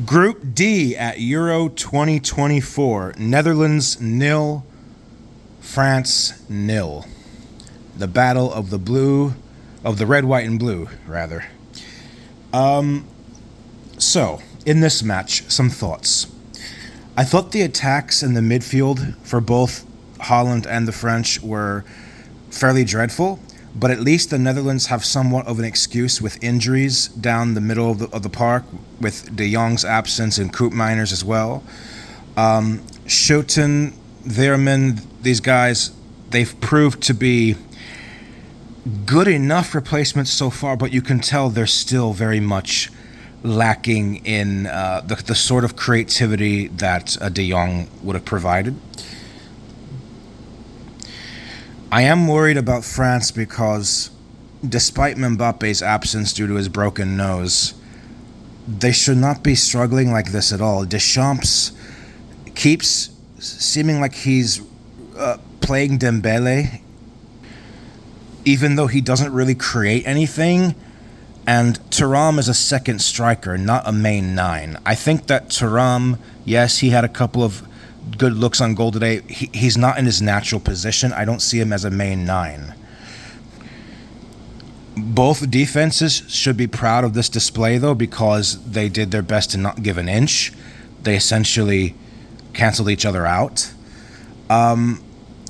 Group D at Euro 2024. Netherlands 0, France 0. The battle of the red, white, and blue, rather. So, in this match, some thoughts. I thought the attacks in the midfield for both Holland and the French were fairly dreadful, but at least the Netherlands have somewhat of an excuse with injuries down the middle of the park, with De Jong's absence and Koopmeiners as well. Schouten, Veerman, these guys, they've proved to be good enough replacements so far, but you can tell they're still very much lacking in the sort of creativity that De Jong would have provided. I am worried about France because despite Mbappe's absence due to his broken nose, they should not be struggling like this at all. Deschamps keeps seeming like he's playing Dembele, even though he doesn't really create anything. And Thuram is a second striker, not a main nine. I think that Thuram, yes, he had a couple of good looks on goal today. He's not in his natural position. I don't see him as a main nine. Both defenses should be proud of this display, though, because they did their best to not give an inch. They essentially canceled each other out.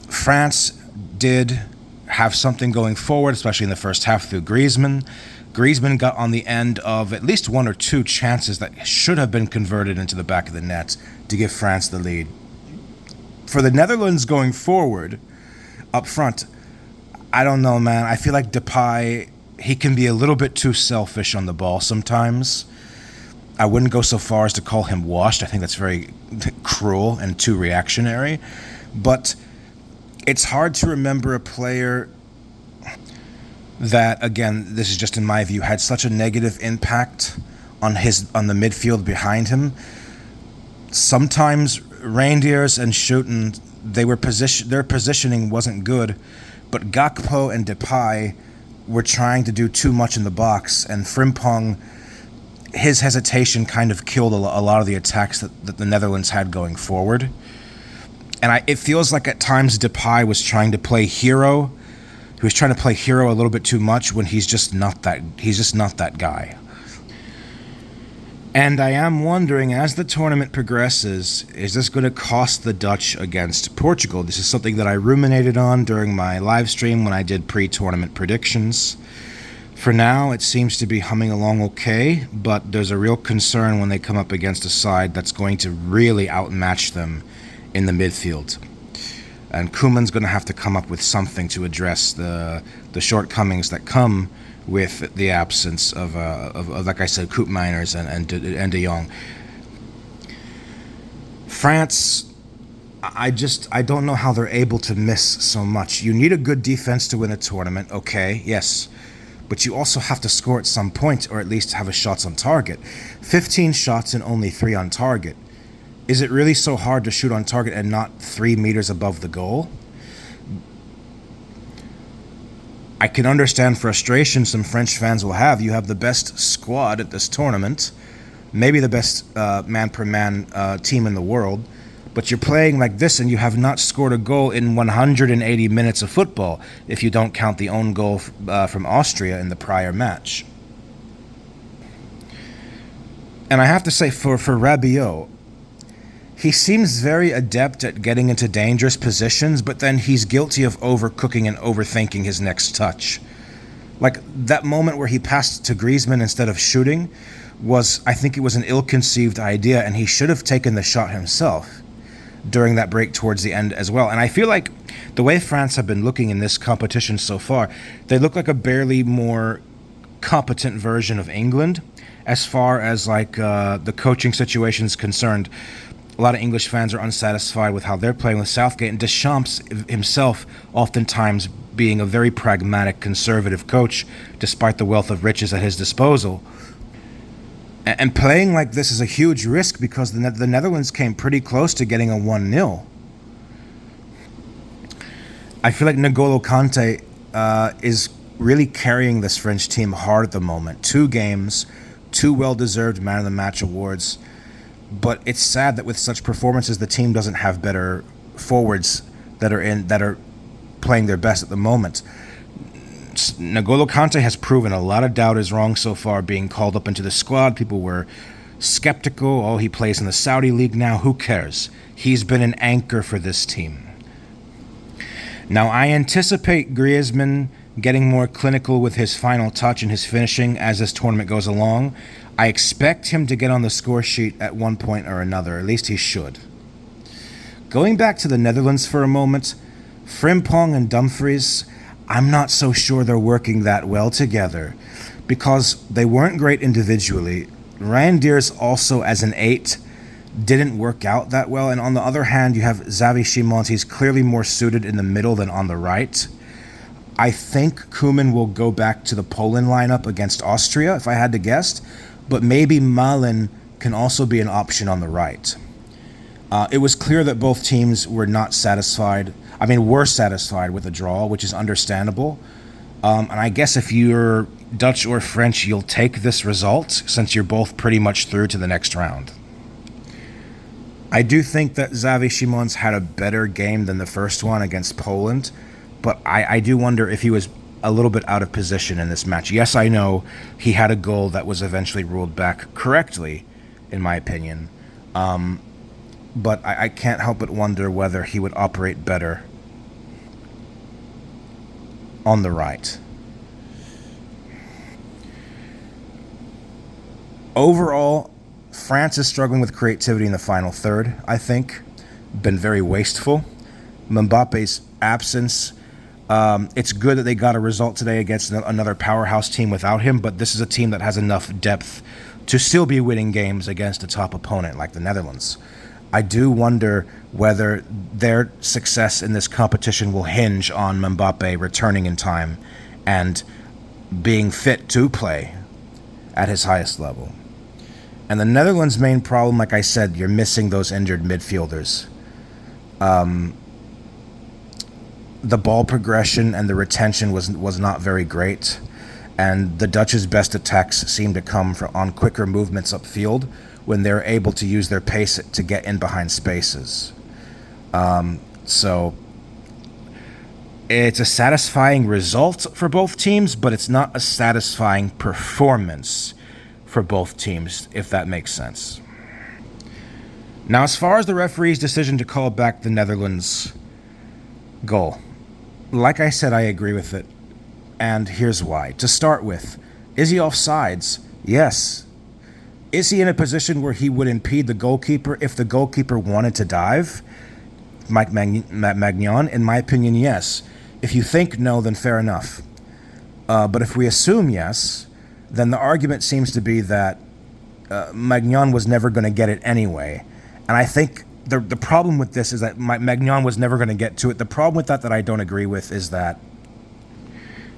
France did have something going forward, especially in the first half through Griezmann. Griezmann got on the end of at least one or two chances that should have been converted into the back of the net to give France the lead. For the Netherlands going forward, up front, I don't know, man. I feel like Depay, he can be a little bit too selfish on the ball sometimes. I wouldn't go so far as to call him washed. I think that's very cruel and too reactionary. But it's hard to remember a player that, again, this is just in my view, had such a negative impact on the midfield behind him. Sometimes Reinders and Schouten, their positioning wasn't good, but Gakpo and Depay were trying to do too much in the box, and Frimpong, his hesitation kind of killed a lot of the attacks that the Netherlands had going forward. And it feels like at times Depay was trying to play hero. He was trying to play hero a little bit too much when he's just not that guy. And I am wondering, as the tournament progresses, is this going to cost the Dutch against Portugal? This is something that I ruminated on during my live stream when I did pre-tournament predictions. For now, it seems to be humming along okay, but there's a real concern when they come up against a side that's going to really outmatch them in the midfield. And Koeman's going to have to come up with something to address the shortcomings that come with the absence of like I said, Koopmeiners and De Jong. France, I don't know how they're able to miss so much. You need a good defense to win a tournament, okay, yes. But you also have to score at some point, or at least have a shots on target. 15 shots and only 3 on target. Is it really so hard to shoot on target and not 3 meters above the goal? I can understand frustration some French fans will have. You have the best squad at this tournament, maybe the best man-per-man team in the world, but you're playing like this and you have not scored a goal in 180 minutes of football, if you don't count the own goal from Austria in the prior match. And I have to say, for Rabiot, he seems very adept at getting into dangerous positions, but then he's guilty of overcooking and overthinking his next touch. Like that moment where he passed to Griezmann instead of shooting I think it was an ill-conceived idea, and he should have taken the shot himself during that break towards the end as well. And I feel like the way France have been looking in this competition so far, they look like a barely more competent version of England as far as like the coaching situation is concerned. A lot of English fans are unsatisfied with how they're playing with Southgate, and Deschamps himself oftentimes being a very pragmatic, conservative coach, despite the wealth of riches at his disposal. And playing like this is a huge risk because the Netherlands came pretty close to getting a 1-0. I feel like N'Golo Kante is really carrying this French team hard at the moment. 2 games, 2 well-deserved Man of the Match awards. But it's sad that with such performances, the team doesn't have better forwards that are playing their best at the moment. N'Golo Kante has proven a lot of doubt is wrong so far, being called up into the squad. People were skeptical. Oh, he plays in the Saudi League now. Who cares? He's been an anchor for this team. Now, I anticipate Griezmann getting more clinical with his final touch and his finishing as this tournament goes along. I expect him to get on the score sheet at one point or another. At least he should. Going back to the Netherlands for a moment, Frimpong and Dumfries, I'm not so sure they're working that well together because they weren't great individually. Reinders also as an 8 didn't work out that well. And on the other hand, you have Xavi Simons. He's clearly more suited in the middle than on the right. I think Koeman will go back to the Poland lineup against Austria, if I had to guess. But maybe Malen can also be an option on the right. It was clear that both teams were satisfied with a draw, which is understandable. And I guess if you're Dutch or French, you'll take this result since you're both pretty much through to the next round. I do think that Xavi Simons had a better game than the first one against Poland, but I do wonder if he was a little bit out of position in this match. Yes, I know he had a goal that was eventually ruled back correctly, in my opinion, but I can't help but wonder whether he would operate better on the right. Overall, France is struggling with creativity in the final third, I think. Been very wasteful. Mbappe's absence. It's good that they got a result today against another powerhouse team without him, but this is a team that has enough depth to still be winning games against a top opponent like the Netherlands. I do wonder whether their success in this competition will hinge on Mbappe returning in time and being fit to play at his highest level. And the Netherlands' main problem, like I said, you're missing those injured midfielders. The ball progression and the retention was not very great, and the Dutch's best attacks seem to come on quicker movements upfield when they're able to use their pace to get in behind spaces. So it's a satisfying result for both teams, but it's not a satisfying performance for both teams, if that makes sense. Now, as far as the referee's decision to call back the Netherlands goal, like I said, I agree with it, and here's why. To start with, is he offsides? Yes. Is he in a position where he would impede the goalkeeper if the goalkeeper wanted to dive? Mike Maignan, in my opinion, yes. If you think no, then fair enough. But if we assume yes, then the argument seems to be that Maignan was never going to get it anyway. And I think the problem with this is that Maignan was never going to get to it. The problem with that I don't agree with is that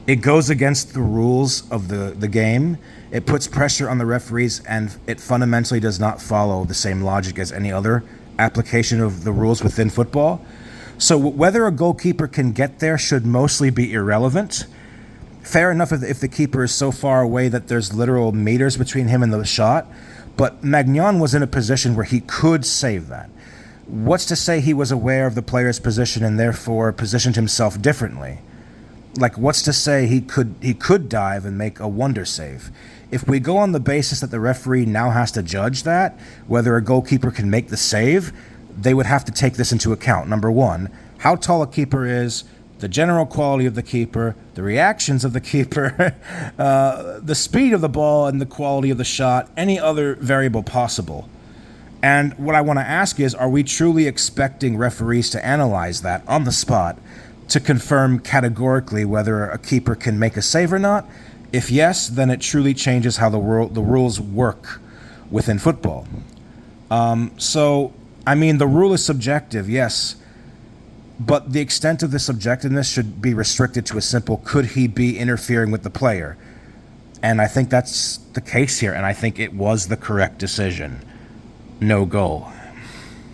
it goes against the rules of the game. It puts pressure on the referees, and it fundamentally does not follow the same logic as any other application of the rules within football. So whether a goalkeeper can get there should mostly be irrelevant. Fair enough if the keeper is so far away that there's literal meters between him and the shot, but Maignan was in a position where he could save that. What's to say he was aware of the player's position and therefore positioned himself differently? Like, what's to say he could dive and make a wonder save? If we go on the basis that the referee now has to judge that, whether a goalkeeper can make the save, they would have to take this into account. Number one, how tall a keeper is, the general quality of the keeper, the reactions of the keeper, the speed of the ball and the quality of the shot, any other variable possible. And what I want to ask is, are we truly expecting referees to analyze that on the spot to confirm categorically whether a keeper can make a save or not? If yes, then it truly changes how the rules work within football. The rule is subjective, yes, but the extent of the subjectiveness should be restricted to a simple, could he be interfering with the player? And I think that's the case here, and I think it was the correct decision. No goal.